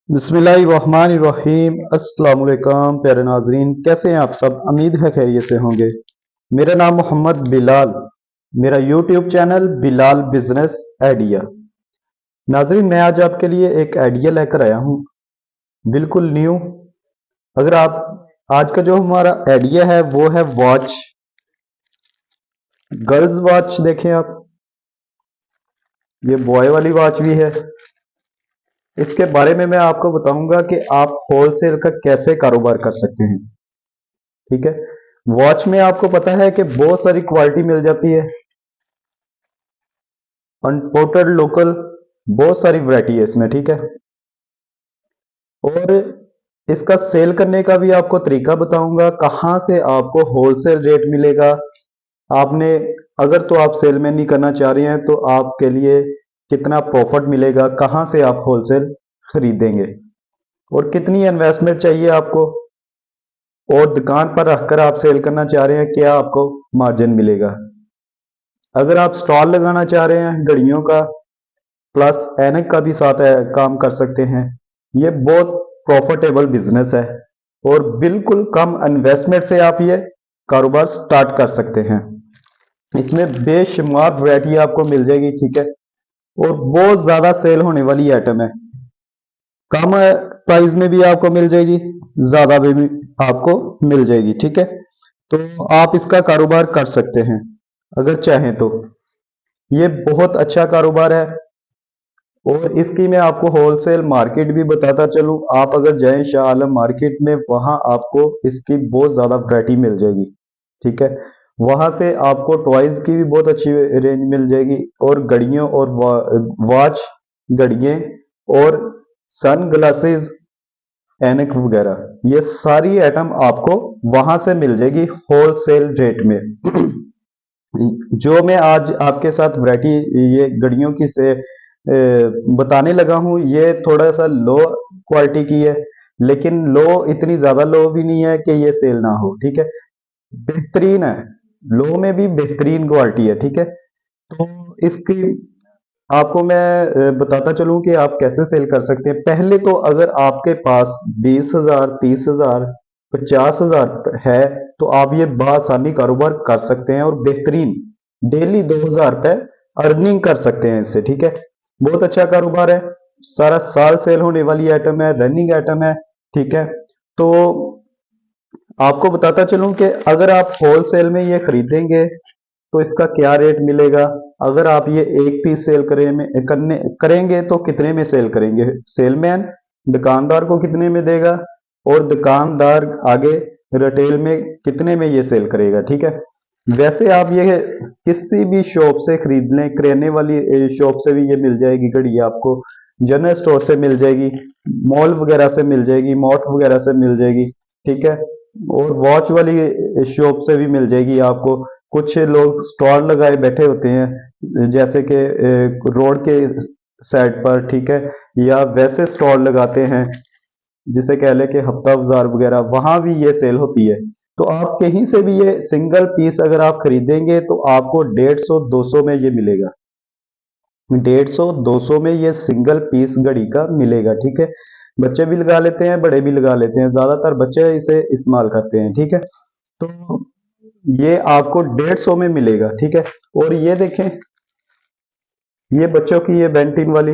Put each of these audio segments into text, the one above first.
बिस्मिल्लाहिर्रहमानिर्रहीम। अस्सलाम वालेकुम प्यारे नाजरीन, कैसे हैं आप सब? उम्मीद है खैरियत से होंगे। मेरा नाम मोहम्मद बिलाल, मेरा YouTube channel Bilal business idea. नाजरीन, मैं आज आपके लिए एक आइडिया लेकर आया हूँ, बिल्कुल न्यू। अगर आप आज का जो हमारा आइडिया है वो है वॉच, गर्ल्स वॉच। देखें आप, ये बॉय वाली वॉच भी है। इसके बारे में मैं आपको बताऊंगा कि आप होलसेल का कैसे कारोबार कर सकते हैं। ठीक है, वॉच में आपको पता है कि बहुत सारी क्वालिटी मिल जाती है, अनपोर्टेड, लोकल, बहुत सारी वैरायटी है इसमें। ठीक है, और इसका सेल करने का भी आपको तरीका बताऊंगा, कहां से आपको होलसेल रेट मिलेगा। आपने अगर तो आप सेल में नहीं करना चाह रहे हैं तो आपके लिए कितना प्रॉफिट मिलेगा, कहां से आप होलसेल खरीदेंगे, और कितनी इन्वेस्टमेंट चाहिए आपको, और दुकान पर रखकर आप सेल करना चाह रहे हैं, क्या आपको मार्जिन मिलेगा। अगर आप स्टॉल लगाना चाह रहे हैं घड़ियों का, प्लस एनक का भी साथ है, काम कर सकते हैं। ये बहुत प्रॉफिटेबल बिजनेस है, और बिल्कुल कम इन्वेस्टमेंट से आप ये कारोबार स्टार्ट कर सकते हैं। इसमें बेशुमार वैरायटी आपको मिल जाएगी। ठीक है, और बहुत ज्यादा सेल होने वाली आइटम है। कम प्राइस में भी आपको मिल जाएगी, ज्यादा में भी आपको मिल जाएगी। ठीक है, तो आप इसका कारोबार कर सकते हैं अगर चाहें तो। ये बहुत अच्छा कारोबार है, और इसकी मैं आपको होलसेल मार्केट भी बताता चलूं। आप अगर जाएं शाह आलम मार्केट में, वहां आपको इसकी बहुत ज्यादा वैरायटी मिल जाएगी। ठीक है, वहां से आपको टॉयज की भी बहुत अच्छी रेंज मिल जाएगी, और घड़ियों और वॉच, घड़ियां और सन ग्लासेस, एनक वगैरह, ये सारी आइटम आपको वहां से मिल जाएगी होलसेल रेट में। जो मैं आज आपके साथ वैरायटी ये घड़ियों की से बताने लगा हूं, ये थोड़ा सा लो क्वालिटी की है, लेकिन लो इतनी ज्यादा लो भी नहीं है कि ये सेल ना हो। ठीक है, बेहतरीन है, लो में भी बेहतरीन क्वालिटी है। ठीक है, तो इसकी आपको मैं बताता चलूं कि आप कैसे सेल कर सकते हैं। पहले तो अगर आपके पास 20,000, 30,000, 50,000 है, तो आप ये बआसानी कारोबार कर सकते हैं, और बेहतरीन डेली 2,000 रुपए अर्निंग कर सकते हैं इससे। ठीक है, बहुत अच्छा कारोबार है, सारा साल सेल होने वाली आइटम है, रनिंग आइटम है। ठीक है, तो आपको बताता चलूं कि अगर आप होलसेल में ये खरीदेंगे तो इसका क्या रेट मिलेगा। अगर आप ये एक पीस सेल करेंगे तो कितने में सेल करेंगे, सेलमैन दुकानदार को कितने में देगा, और दुकानदार आगे रिटेल में कितने में ये सेल करेगा। ठीक है, वैसे आप ये किसी भी शॉप से खरीद लें, किराने वाली शॉप से भी ये मिल जाएगी घड़ी, आपको जनरल स्टोर से मिल जाएगी, मॉल वगैरह से मिल जाएगी, मॉट वगैरह से मिल जाएगी। ठीक है, और वॉच वाली शॉप से भी मिल जाएगी आपको। कुछ लोग स्टॉल लगाए बैठे होते हैं, जैसे कि रोड के साइड पर। ठीक है, या वैसे स्टॉल लगाते हैं जिसे कह ले कि हफ्ता बाजार वगैरह, वहां भी ये सेल होती है। तो आप कहीं से भी ये सिंगल पीस अगर आप खरीदेंगे तो आपको 150-200 में ये मिलेगा। 150-200 में ये सिंगल पीस घड़ी का मिलेगा। ठीक है, बच्चे भी लगा लेते हैं, बड़े भी लगा लेते हैं, ज्यादातर बच्चे इसे इस्तेमाल करते हैं। ठीक है, तो ये आपको 150 में मिलेगा। ठीक है, और ये देखें, ये बच्चों की ये बेंटीन वाली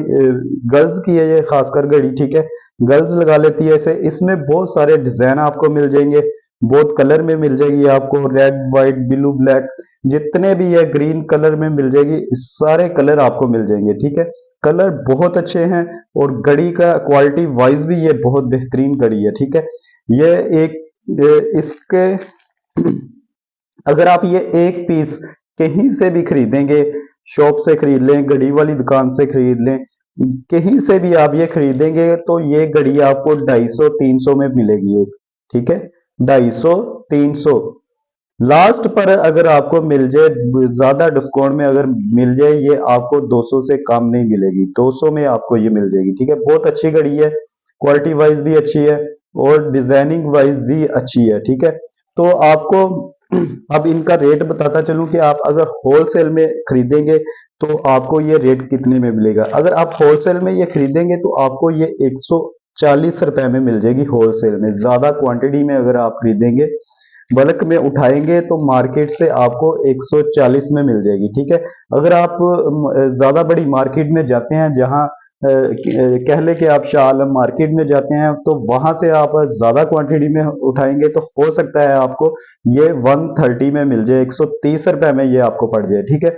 गर्ल्स की है ये खासकर घड़ी। ठीक है, गर्ल्स लगा लेती है इसे। इसमें बहुत सारे डिजाइन आपको मिल जाएंगे, बहुत कलर में मिल जाएगी आपको, रेड, व्हाइट, ब्लू, ब्लैक, जितने भी है ग्रीन कलर में मिल जाएगी, सारे कलर आपको मिल जाएंगे। ठीक है, कलर बहुत अच्छे हैं, और घड़ी का क्वालिटी वाइज भी ये बहुत बेहतरीन घड़ी है। ठीक है, ये एक इसके अगर आप ये एक पीस कहीं से भी खरीदेंगे, शॉप से खरीद लें, घड़ी वाली दुकान से खरीद लें, कहीं से भी आप ये खरीदेंगे, तो ये घड़ी आपको 250-300 में मिलेगी एक। ठीक है, 250-300 लास्ट पर अगर आपको मिल जाए, ज्यादा डिस्काउंट में अगर मिल जाए, ये आपको 200 से कम नहीं मिलेगी, 200 में आपको ये मिल जाएगी। ठीक है, बहुत अच्छी घड़ी है, क्वालिटी वाइज भी अच्छी है, और डिजाइनिंग वाइज भी अच्छी है। ठीक है, तो आपको अब इनका रेट बताता चलूं कि आप अगर होलसेल में खरीदेंगे तो आपको ये रेट कितने में मिलेगा। अगर आप होलसेल में ये खरीदेंगे तो आपको ये 140 रुपए में मिल जाएगी होलसेल में। ज्यादा क्वांटिटी में अगर आप खरीदेंगे, बल्क में उठाएंगे, तो मार्केट से आपको 140 में मिल जाएगी, ठीक है। अगर आप ज्यादा बड़ी मार्केट में जाते हैं, जहां कह ले कि आप शाह आलम मार्केट में जाते हैं, तो वहां से आप ज्यादा क्वांटिटी में उठाएंगे तो हो सकता है आपको ये 130 में मिल जाए, 130 रुपए में ये आपको पड़ जाए, ठीक है।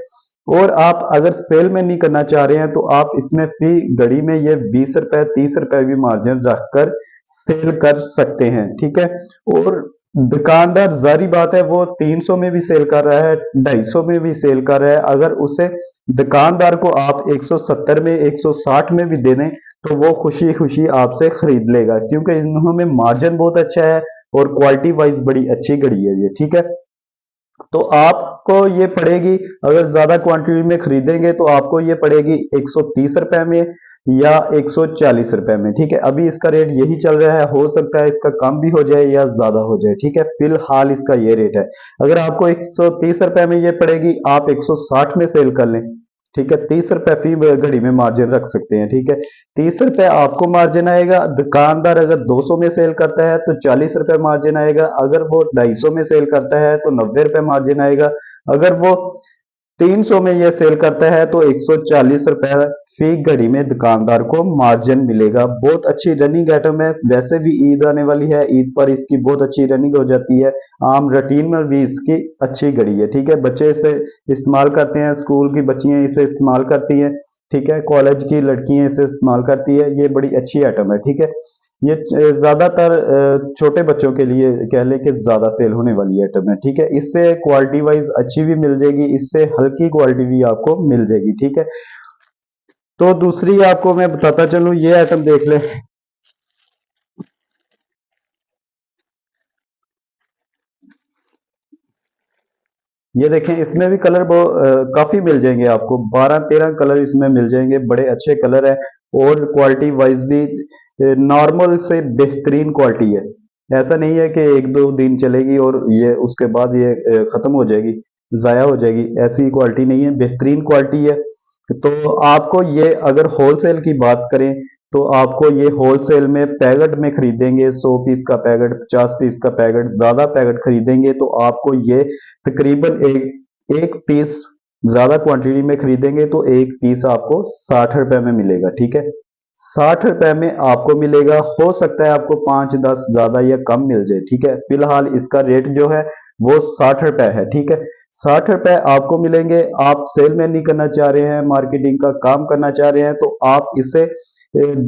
और आप अगर सेल में नहीं करना चाह रहे हैं, तो आप इसमें फी घड़ी में ये 20 रुपए 30 रुपए भी मार्जिन रखकर सेल कर सकते हैं, ठीक है। और दुकानदार जारी बात है वो 300 में भी सेल कर रहा है, 250 में भी सेल कर रहा है। अगर उसे दुकानदार को आप 170 में 160 में भी दे दें, तो वो खुशी खुशी आपसे खरीद लेगा, क्योंकि इन्होंने मार्जिन बहुत अच्छा है और क्वालिटी वाइज बड़ी अच्छी घड़ी है ये, ठीक है। तो आपको ये पड़ेगी, अगर ज्यादा क्वांटिटी में खरीदेंगे तो आपको ये पड़ेगी 130 रुपए में या 140 रुपए में, ठीक है। अभी इसका रेट यही चल रहा है, हो सकता है इसका कम भी हो जाए या ज्यादा हो जाए, ठीक है। फिलहाल इसका ये रेट है। अगर आपको 130 रुपए में ये पड़ेगी, आप 160 में सेल कर लें, ठीक है। 30 रुपए फी घड़ी में मार्जिन रख सकते हैं, ठीक है। 30 रुपए आपको मार्जिन आएगा। दुकानदार अगर 200 में सेल करता है तो 40 रुपए मार्जिन आएगा। अगर वो 250 में सेल करता है तो 90 रुपए मार्जिन आएगा। अगर वो 300 में ये सेल करता है तो 140 रुपए फी घड़ी में दुकानदार को मार्जिन मिलेगा। बहुत अच्छी रनिंग आइटम है। वैसे भी ईद आने वाली है, ईद पर इसकी बहुत अच्छी रनिंग हो जाती है। आम रूटीन में भी इसकी अच्छी घड़ी है, ठीक है। बच्चे इसे इस्तेमाल करते हैं, स्कूल की बच्चियां इसे इस्तेमाल करती हैं, ठीक है। कॉलेज की लड़कियां इसे इस्तेमाल करती है। ये बड़ी अच्छी आइटम है, ठीक है। ये ज्यादातर छोटे बच्चों के लिए कह लें कि ज्यादा सेल होने वाली आइटम है, ठीक है। इससे क्वालिटी वाइज अच्छी भी मिल जाएगी, इससे हल्की क्वालिटी भी आपको मिल जाएगी, ठीक है। तो दूसरी आपको मैं बताता चलूं, ये आइटम देख ले। ये देखें, इसमें भी कलर काफी मिल जाएंगे आपको, 12-13 कलर इसमें मिल जाएंगे, बड़े अच्छे कलर है। और क्वालिटी वाइज भी नॉर्मल से बेहतरीन क्वालिटी है। ऐसा नहीं है कि 1-2 दिन चलेगी और ये उसके बाद ये खत्म हो जाएगी, जाया हो जाएगी, ऐसी क्वालिटी नहीं है, बेहतरीन क्वालिटी है। तो आपको ये अगर होलसेल की बात करें, तो आपको ये होलसेल में पैकेट में खरीदेंगे, 100 पीस का पैकेट, 50 पीस का पैकेट, ज्यादा पैकेट खरीदेंगे तो आपको ये तकरीबन एक एक पीस, ज्यादा क्वांटिटी में खरीदेंगे तो एक पीस आपको 60 रुपए में मिलेगा, ठीक है। 60 रुपए में आपको मिलेगा। हो सकता है आपको 5-10 ज्यादा या कम मिल जाए, ठीक है। फिलहाल इसका रेट जो है वो 60 रुपए है, ठीक है। 60 रुपए आपको मिलेंगे। आप सेल में नहीं करना चाह रहे हैं, मार्केटिंग का काम करना चाह रहे हैं, तो आप इसे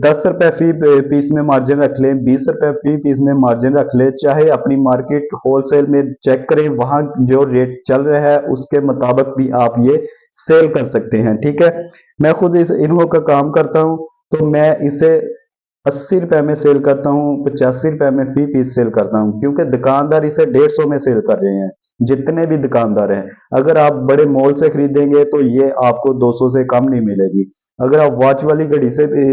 10 रुपए फी पीस में मार्जिन रख लें, 20 रुपए फी पीस में मार्जिन रख लें। चाहे अपनी मार्केट होलसेल में चेक करें, वहां जो रेट चल रहा है उसके मुताबिक भी आप ये सेल कर सकते हैं, ठीक है। मैं खुद इस इन्हो का काम करता हूं, तो मैं इसे 80 रुपए में सेल करता हूँ, 85 रुपए में फी पीस सेल करता हूँ, क्योंकि दुकानदार इसे 150 में सेल कर रहे हैं, जितने भी दुकानदार हैं। अगर आप बड़े मॉल से खरीदेंगे तो ये आपको 200 से कम नहीं मिलेगी। अगर आप वॉच वाली घड़ी से भी,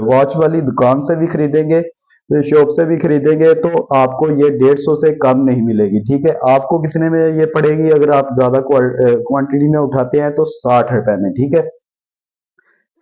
वॉच वाली दुकान से भी खरीदेंगे, शॉप से भी खरीदेंगे, तो आपको ये 150 से कम नहीं मिलेगी, ठीक है। आपको कितने में ये पड़ेगी? अगर आप ज्यादा क्वांटिटी में उठाते हैं तो 60 रुपए में, ठीक है।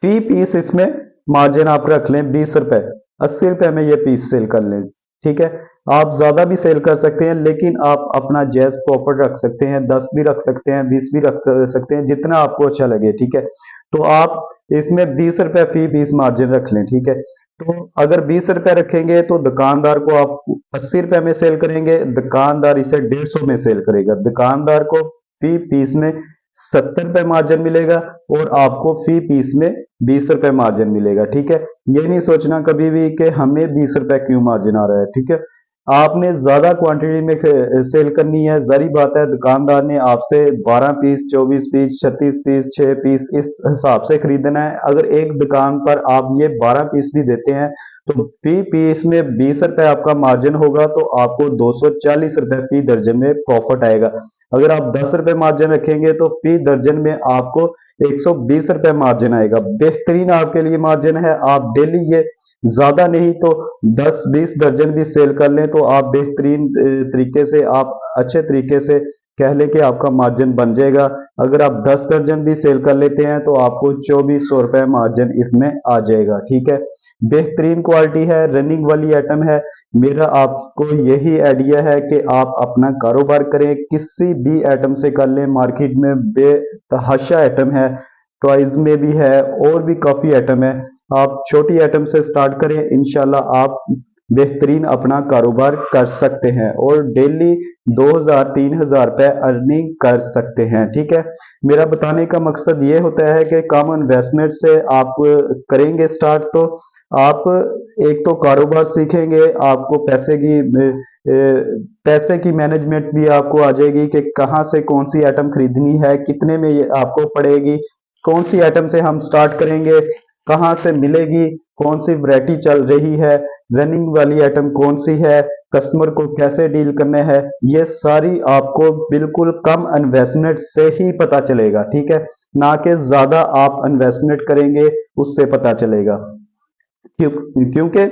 फी पीस इसमें मार्जिन आप रख लें 20 रुपए, 80 रुपए में ये पीस सेल कर लें, ठीक है। आप ज्यादा भी सेल कर सकते हैं, लेकिन आप अपना जायज प्रॉफिट रख सकते हैं, 10 भी रख सकते हैं, 20 भी रख सकते हैं, जितना आपको अच्छा लगे, ठीक है। तो आप इसमें 20 रुपए फी पीस मार्जिन रख लें, ठीक है। तो अगर 20 रुपए रखेंगे तो दुकानदार को आप 80 रुपए में सेल करेंगे, दुकानदार इसे 150 में सेल करेगा। दुकानदार को फी पीस में 70 रुपए मार्जिन मिलेगा और आपको फी पीस में 20 रुपए मार्जिन मिलेगा, ठीक है। ये नहीं सोचना कभी भी कि हमें 20 रुपए क्यों मार्जिन आ रहा है, ठीक है। आपने ज्यादा क्वांटिटी में सेल करनी है, जारी बात है दुकानदार ने आपसे 12 पीस, 24 पीस, 36 पीस, 6 पीस इस हिसाब से खरीदना है। अगर एक दुकान पर आप ये 12 पीस भी देते हैं तो फी पीस में 20 रुपए आपका मार्जिन होगा, तो आपको 240 रुपए फी दर्जन में प्रॉफिट आएगा। अगर आप 10 रुपए मार्जिन रखेंगे तो फी दर्जन में आपको 120 रुपए मार्जिन आएगा। बेहतरीन आपके लिए मार्जिन है। आप डेली ये ज्यादा नहीं तो 10-20 दर्जन भी सेल कर लें, तो आप बेहतरीन तरीके से, आप अच्छे तरीके से कह लें कि आपका मार्जिन बन जाएगा। अगर आप 10 दर्जन भी सेल कर लेते हैं तो आपको 2400 रुपये मार्जिन इसमें आ जाएगा, ठीक है। बेहतरीन क्वालिटी है, रनिंग वाली आइटम है। मेरा आपको यही आइडिया है कि आप अपना कारोबार करें, किसी भी आइटम से कर लें। मार्केट में बेतहाशा आइटम है, टॉयज में भी है और भी काफी आइटम है। आप छोटी आइटम से स्टार्ट करें, इंशाल्लाह आप बेहतरीन अपना कारोबार कर सकते हैं और डेली 2000-3000 रुपए अर्निंग कर सकते हैं, ठीक है। मेरा बताने का मकसद ये होता है कि कम इन्वेस्टमेंट से आप करेंगे स्टार्ट तो आप एक तो कारोबार सीखेंगे, आपको पैसे की मैनेजमेंट भी आपको आ जाएगी कि कहाँ से कौन सी आइटम खरीदनी है, कितने में ये आपको पड़ेगी, कौन सी आइटम से हम स्टार्ट करेंगे, कहाँ से मिलेगी, कौन सी वैरायटी चल रही है, रनिंग वाली आइटम कौन सी है, कस्टमर को कैसे डील करने हैं, ये सारी आपको बिल्कुल कम इन्वेस्टमेंट से ही पता चलेगा, ठीक है। ना कि ज्यादा आप इन्वेस्टमेंट करेंगे उससे पता चलेगा। क्योंकि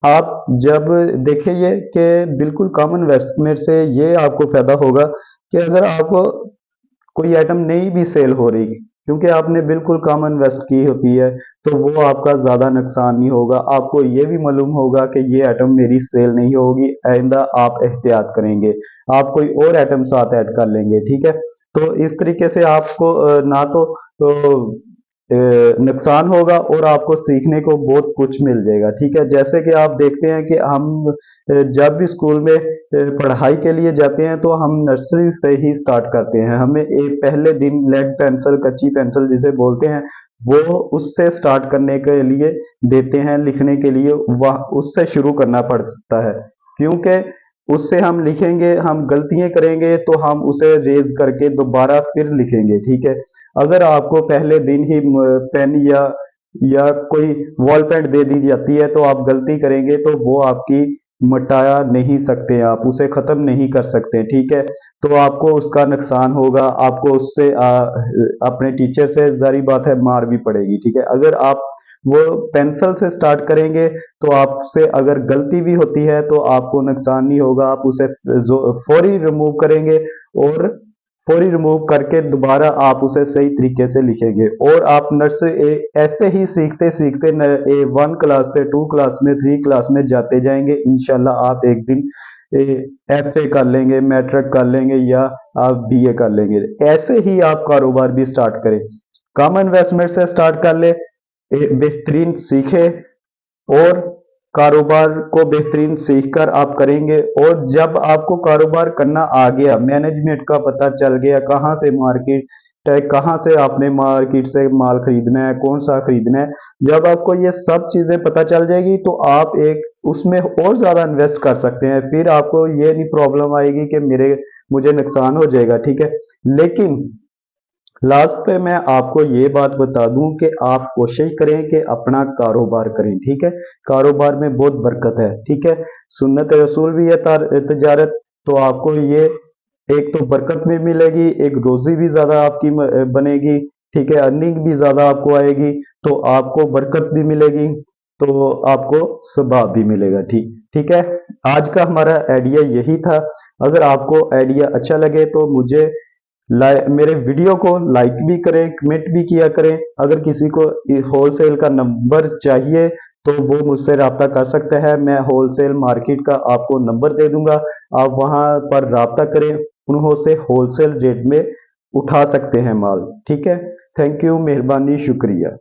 आप जब देखिए कि बिल्कुल कम इन्वेस्टमेंट से ये आपको फायदा होगा कि अगर आपको कोई आइटम नहीं भी सेल हो रही, क्योंकि आपने बिल्कुल कम इन्वेस्ट की होती है, तो वो आपका ज्यादा नुकसान नहीं होगा। आपको ये भी मालूम होगा कि ये आइटम मेरी सेल नहीं होगी, आइंदा आप एहतियात करेंगे, आप कोई और आइटम साथ ऐड कर लेंगे, ठीक है। तो इस तरीके से आपको ना तो नुकसान होगा और आपको सीखने को बहुत कुछ मिल जाएगा, ठीक है। जैसे कि आप देखते हैं कि हम जब भी स्कूल में पढ़ाई के लिए जाते हैं तो हम नर्सरी से ही स्टार्ट करते हैं। हमें एक पहले दिन लेड पेंसिल, कच्ची पेंसिल जिसे बोलते हैं, वो उससे स्टार्ट करने के लिए देते हैं, लिखने के लिए वह उससे शुरू करना पड़ता है। क्योंकि उससे हम लिखेंगे, हम गलतियां करेंगे तो हम उसे रेज करके दोबारा फिर लिखेंगे, ठीक है। अगर आपको पहले दिन ही पेन या कोई वॉल पेंट दे दी जाती है तो आप गलती करेंगे तो वो आपकी मिटाया नहीं सकते, आप उसे खत्म नहीं कर सकते, ठीक है। तो आपको उसका नुकसान होगा, आपको उससे अपने टीचर से जारी बात है मार भी पड़ेगी, ठीक है। अगर आप वो पेंसिल से स्टार्ट करेंगे तो आपसे अगर गलती भी होती है तो आपको नुकसान नहीं होगा, आप उसे फौरी रिमूव करेंगे और फौरी रिमूव करके दोबारा आप उसे सही तरीके से लिखेंगे। और आप नर्सरी ऐसे ही सीखते सीखते 1 क्लास से 2 क्लास में 3 क्लास में जाते जाएंगे, इंशाल्लाह आप एक दिन FA कर लेंगे, मैट्रिक कर लेंगे या आप BA कर लेंगे। ऐसे ही आप कारोबार भी स्टार्ट करें, कम इन्वेस्टमेंट से स्टार्ट कर ले, बेहतरीन सीखे और कारोबार को बेहतरीन सीखकर आप करेंगे। और जब आपको कारोबार करना आ गया, मैनेजमेंट का पता चल गया, कहाँ से मार्केट है, कहाँ से आपने मार्केट से माल खरीदना है, कौन सा खरीदना है, जब आपको ये सब चीजें पता चल जाएगी तो आप एक उसमें और ज्यादा इन्वेस्ट कर सकते हैं। फिर आपको ये नहीं प्रॉब्लम आएगी कि मुझे नुकसान हो जाएगा, ठीक है। लेकिन लास्ट पे मैं आपको ये बात बता दूं कि आप कोशिश करें कि अपना कारोबार करें, ठीक है। कारोबार में बहुत बरकत है, ठीक है। सुन्नत रसूल भी है तजारत, तो आपको ये एक तो बरकत भी मिलेगी, एक रोजी भी ज्यादा आपकी बनेगी, ठीक है। अर्निंग भी ज्यादा आपको आएगी, तो आपको बरकत भी मिलेगी, तो आपको सवाब भी मिलेगा, ठीक ठीक है। आज का हमारा आइडिया यही था। अगर आपको आइडिया अच्छा लगे तो मुझे मेरे वीडियो को लाइक भी करें, कमेंट भी किया करें। अगर किसी को होलसेल का नंबर चाहिए तो वो मुझसे रब्ता कर सकता है, मैं होलसेल मार्केट का आपको नंबर दे दूंगा, आप वहां पर रब्ता करें, उन्होंने होलसेल रेट में उठा सकते हैं माल, ठीक है। थैंक यू, मेहरबानी, शुक्रिया।